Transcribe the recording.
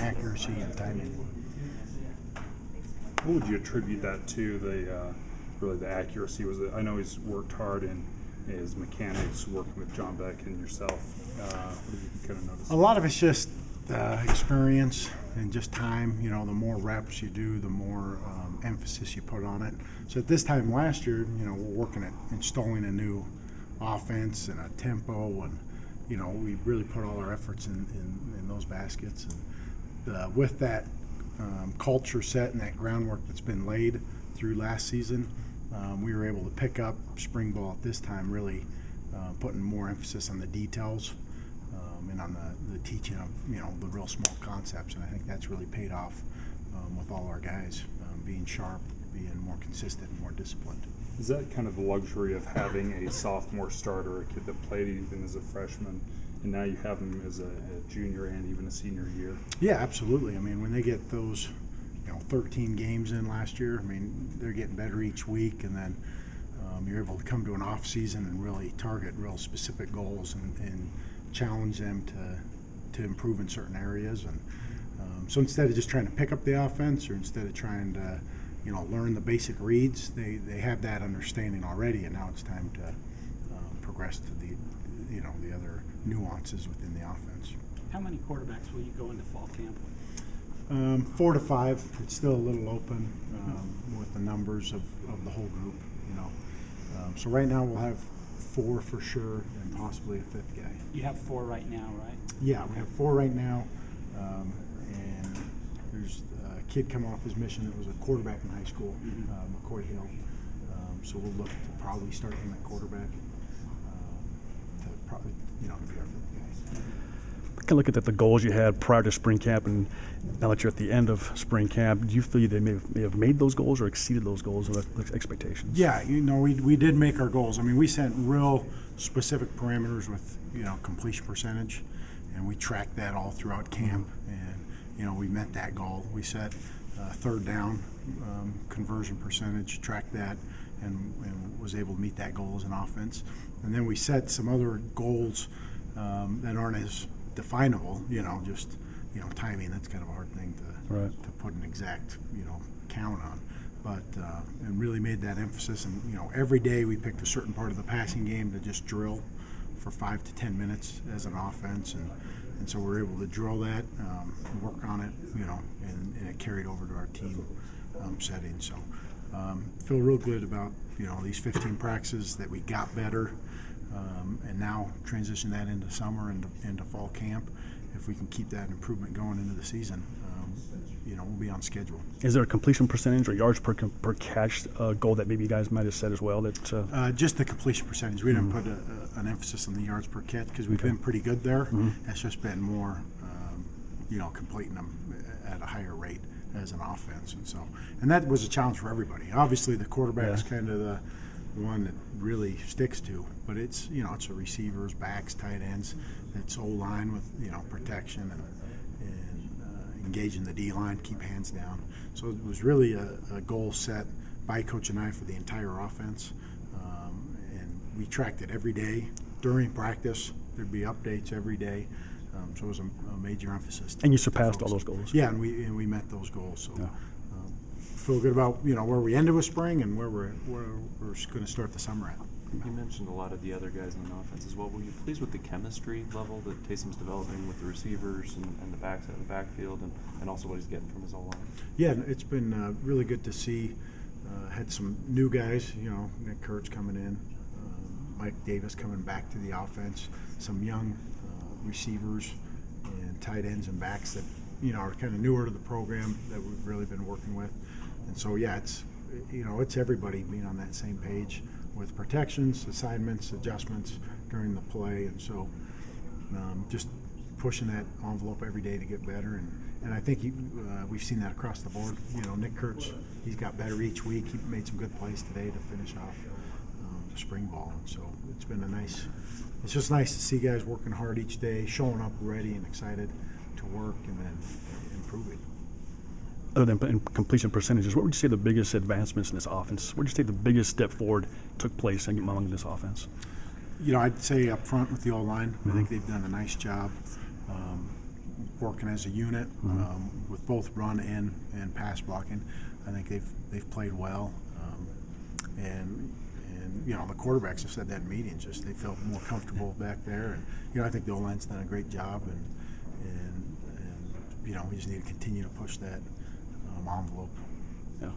accuracy and timing. What would you attribute that to? Really the accuracy was it? I know he's worked hard in his mechanics, working with John Beck and yourself. What did you kind of notice? A lot of it's just experience and just time. You know, the more reps you do, the more emphasis you put on it. So at this time last year, you know, we're working at installing a new offense and a tempo, and you know, we really put all our efforts in those baskets. And with that culture set and that groundwork that's been laid through last season, we were able to pick up spring ball at this time, really putting more emphasis on the details and on the teaching of, you know, the real small concepts. And I think that's really paid off with all our guys being sharp, being more consistent, and more disciplined. Is that kind of the luxury of having a sophomore starter, a kid that played even as a freshman, and now you have him as a junior and even a senior year? Yeah, absolutely. I mean, when they get those, 13 games in last year, I mean, they're getting better each week, and then you're able to come to an off season and really target real specific goals and challenge them to improve in certain areas. And so instead of just trying to pick up the offense, or instead of trying to learn the basic reads, they have that understanding already, and now it's time to progress to the other nuances within the offense. How many quarterbacks will you go into fall camp with? 4 to 5. It's still a little open with the numbers of the whole group. So right now we'll have 4 for sure, and possibly a 5th guy. You have 4 right now, right? Yeah, we have 4 right now, and there's a kid coming off his mission that was a quarterback in high school, McCoy Hill. So we'll look to probably start him at quarterback to probably be our 5th guy. Kind of look at the goals you had prior to spring camp, and now that you're at the end of spring camp, do you feel they may have made those goals or exceeded those goals or expectations? Yeah, we did make our goals. I mean, we set real specific parameters with completion percentage, and we tracked that all throughout camp, and we met that goal. We set third down conversion percentage, tracked that, and was able to meet that goal as an offense. And then we set some other goals that aren't as definable, just timing. That's kind of a hard thing to put an exact count on, but and really made that emphasis. And every day we picked a certain part of the passing game to just drill for 5 to 10 minutes as an offense, and so we're able to drill that, work on it, and it carried over to our team setting. So feel real good about these 15 practices that we got better. And now transition that into summer and into fall camp. If we can keep that improvement going into the season, we'll be on schedule. Is there a completion percentage or yards per catch goal that maybe you guys might have set as well? That just the completion percentage. We didn't put an emphasis on the yards per catch because we've been pretty good there. It's just been more, completing them at a higher rate as an offense, and that was a challenge for everybody. Obviously, the quarterback is kind of the one that really sticks to, but it's it's the receivers, backs, tight ends. It's O-line with protection and engaging the D-line, keep hands down. So it was really a goal set by Coach and I for the entire offense, and we tracked it every day during practice. There'd be updates every day, so it was a major emphasis. And you surpassed all those goals. Yeah, and we met those goals. So. Yeah. Feel good about where we ended with spring and where we're going to start the summer at. You mentioned a lot of the other guys on the offense as well. Were you pleased with the chemistry level that Taysom's developing with the receivers and the backs out in the backfield, and also what he's getting from his O-line? Yeah, it's been really good to see. Had some new guys, Nick Kurtz coming in, Mike Davis coming back to the offense, some young receivers and tight ends and backs that are kind of newer to the program that we've really been working with. And so, yeah, it's everybody being on that same page with protections, assignments, adjustments during the play. And so just pushing that envelope every day to get better. And I think we've seen that across the board. Nick Kurtz, he's got better each week. He made some good plays today to finish off the spring ball. And so it's just nice to see guys working hard each day, showing up ready and excited to work and then improving. Other than completion percentages, what would you say the biggest advancements in this offense? What would you say the biggest step forward took place among this offense? I'd say up front with the O-line, I think they've done a nice job. working as a unit with both run and pass blocking. I think they've played well, and you know, the quarterbacks have said that in meetings. Just they felt more comfortable back there, and you know, I think the O-line's done a great job, and you know, we just need to continue to push that envelope. Yeah.